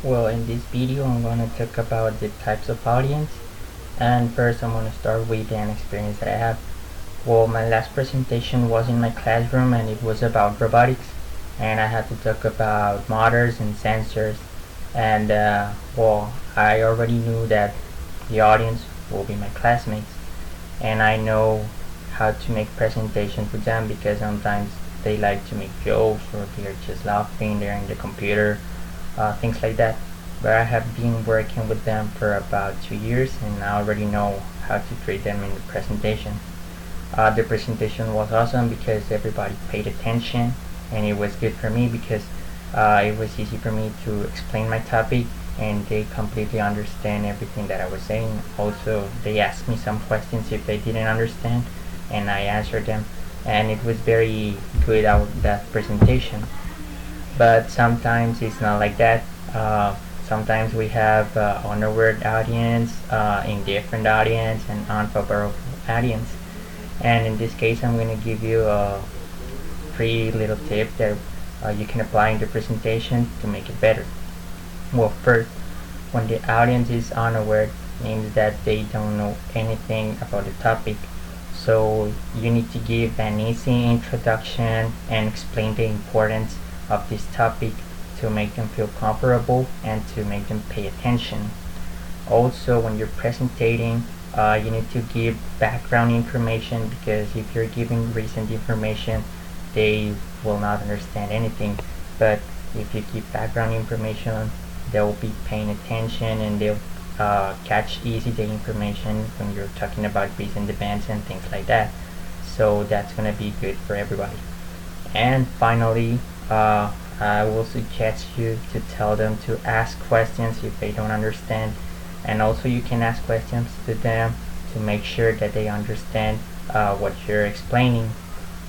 Well, in this video I'm going to talk about the types of audience, and first I'm going to start with an experience that I have. Well, my last presentation was in my classroom and it was about robotics, and I had to talk about motors and sensors, and well, I already knew that the audience will be my classmates, and I know how to make presentations with them because sometimes they like to make jokes or they're just laughing, they're in the computer, things like that. But I have been working with them for about 2 years and I already know how to treat them in the presentation. The presentation was awesome because everybody paid attention, and it was good for me because it was easy for me to explain my topic and they completely understand everything that I was saying. Also, they asked me some questions if they didn't understand and I answered them, and it was very good out that presentation. But sometimes it's not like that. Sometimes we have unaware audience, indifferent audience, and unfavorable audience. And in this case, I'm going to give you a three little tip that you can apply in the presentation to make it better. Well, first, when the audience is unaware, means that they don't know anything about the topic. So you need to give an easy introduction and explain the importance of this topic to make them feel comfortable and to make them pay attention. Also, when you're presenting, you need to give background information because if you're giving recent information, they will not understand anything. But if you give background information, they'll be paying attention and they'll catch easy the information when you're talking about recent events and things like that. So that's gonna be good for everybody. And finally, I will suggest you to tell them to ask questions if they don't understand, and also you can ask questions to them to make sure that they understand what you're explaining,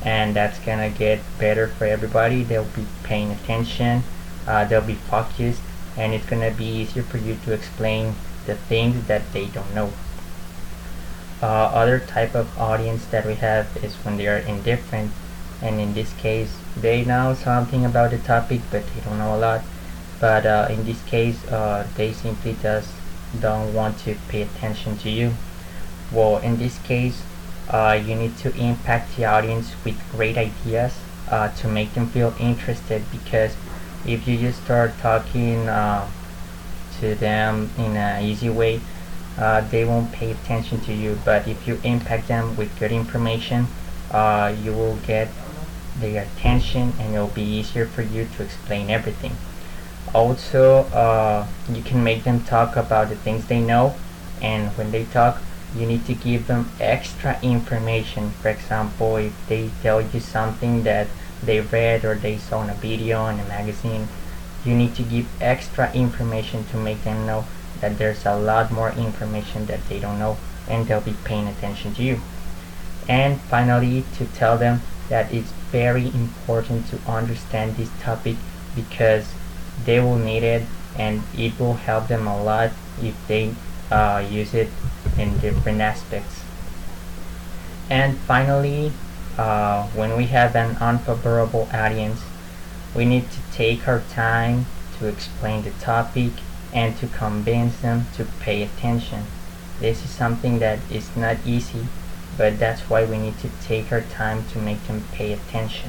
and that's gonna get better for everybody. They'll be paying attention, they'll be focused, and it's gonna be easier for you to explain the things that they don't know. Other type of audience that we have is when they are indifferent, and in this case they know something about the topic but they don't know a lot. But in this case they simply just don't want to pay attention to you. Well, in this case you need to impact the audience with great ideas to make them feel interested, because if you just start talking to them in an easy way, they won't pay attention to you. But if you impact them with good information, you will get their attention and it will be easier for you to explain everything. Also, you can make them talk about the things they know, and when they talk, you need to give them extra information. For example, if they tell you something that they read or they saw in a video in a magazine, you need to give extra information to make them know that there's a lot more information that they don't know, and they'll be paying attention to you. And finally, to tell them that it's very important to understand this topic because they will need it and it will help them a lot if they use it in different aspects. And finally, when we have an unfavorable audience, we need to take our time to explain the topic and to convince them to pay attention. This is something that is not easy, but that's why we need to take our time to make them pay attention.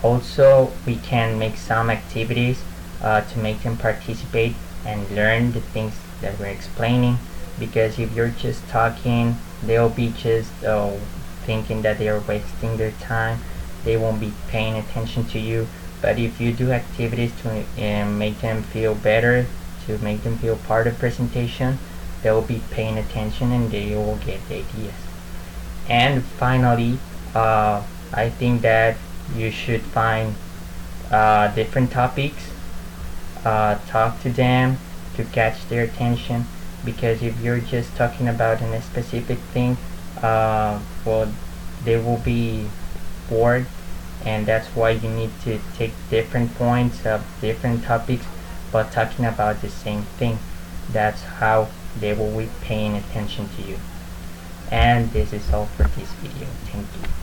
Also, we can make some activities to make them participate and learn the things that we're explaining, because if you're just talking, they'll be just thinking that they are wasting their time. They won't be paying attention to you. But if you do activities to make them feel better, to make them feel part of the presentation, they'll be paying attention and they will get the ideas. And finally, I think that you should find different topics, talk to them to catch their attention, because if you're just talking about a specific thing, well, they will be bored, and that's why you need to take different points of different topics but talking about the same thing. That's how they will be paying attention to you. And this is all for this video. Thank you.